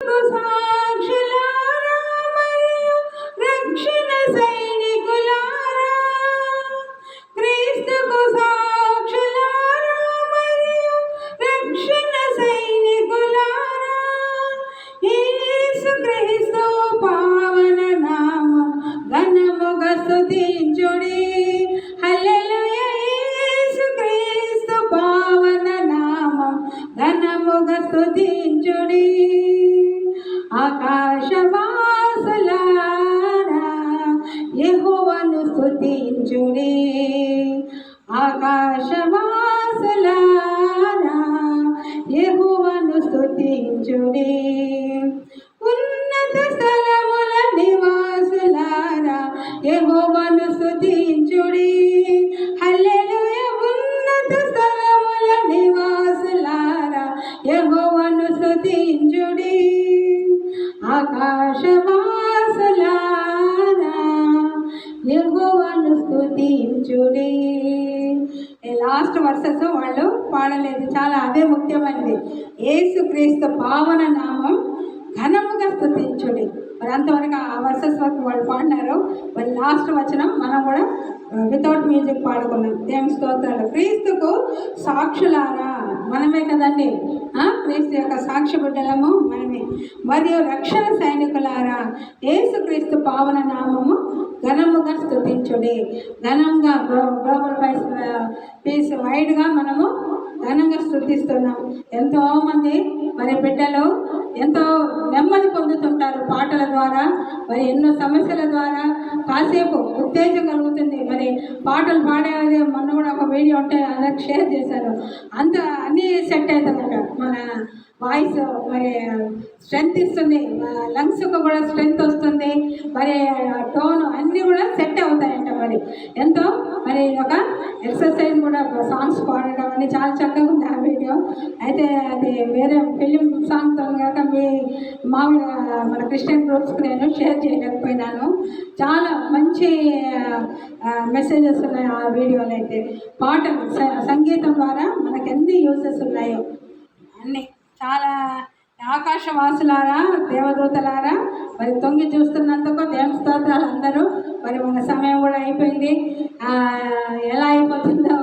సాక్షులారా మరియు రక్షణ సైనికులారా, క్రీస్తుకు సాక్షులారా మరియు రక్షణ సైనికులారా, యేసు క్రీస్తు పావన నామం ఘనముగా స్తుతించుడి. హల్లెలూయా. యేసు క్రీస్తు పావన నామం ఘనముగా స్తుతించుడి. ఆకాశవాసులారా యెహోవాను స్తుతించుడి. ఆకాశవాసులారా యెహోవాను స్తుతించుడి. ఉన్నత స్థలముల నివాసులారా యెహోవాను స్తుతించుడి. హల్లెలూయా. ఉన్నత స్థలముల నివాసులారా యెహోవాను స్తుతించుడి. ఆకాశవాసులారా యెహోవాను స్తుతించుడి. లాస్ట్ వర్సెస్ వాళ్ళు పాడలేదు, చాలా అదే ముఖ్యమైనది. యేసుక్రీస్తు పావన నామం ఘనముగా స్తుతించుడి. మరి అంతవరకు ఆ వర్సెస్ వరకు వాళ్ళు పాడినారు. మరి లాస్ట్ వచనం మనం కూడా వితౌట్ మ్యూజిక్ పాడుకున్నాం. దేవుని స్తోత్రాలు. క్రీస్తుకు సాక్షులారా, మనమే కదండి, క్రీస్తు యొక్క సాక్షి బిడ్డలము మనమే. మరియు రక్షణ సైనికులారా యేసుక్రీస్తు పావన నామము ఘనముగా స్తుతించుడి. ఘనంగా గ్లోబల్ పీస్ వైడ్గా మనము ఘనంగా స్థుతిస్తున్నాం. ఎంతోమంది మరి బిడ్డలు ఎంతో నెమ్మది పొందుతుంటారు పాటల ద్వారా. మరి ఎన్నో సమస్యల ద్వారా కాసేపు ఉత్తేజం కలుగుతుంది. మరి పాటలు పాడేది మొన్న కూడా ఒక వీడియో ఉంటే అందరికి షేర్ చేశారు. అంత అన్నీ సెట్ అవుతుందట. మన వాయిస్ మరి స్ట్రెంగ్త్ ఇస్తుంది, లంగ్స్కు కూడా స్ట్రెంగ్త్ వస్తుంది, మరి టోన్ అన్నీ కూడా సెట్ అవుతాయంట. మరి ఎంతో మరి ఒక ఎక్సర్సైజ్ కూడా సాంగ్స్ పాడడం అని చాలా చక్కగా ఉంది ఆ వీడియో. అయితే అది వేరే ఫిలిం సాంగ్తో కాక మీ మామూలుగా మన క్రిస్టియన్ గ్రూప్స్కి నేను షేర్ చేయలేకపోయినాను. చాలా మంచి మెసేజెస్ ఉన్నాయి ఆ వీడియోలో. అయితే పాటలు సంగీతం ద్వారా మనకు ఎన్ని యూజెస్ ఉన్నాయో అన్నీ చాలా. ఆకాశవాసులారా దేవదూతలారా మరి తొంగి చూస్తున్నందుకు దేవుని స్తోత్రాలు అందరూ. మరి మన సమయం కూడా అయిపోయింది. ఎలా అయిపోతుందో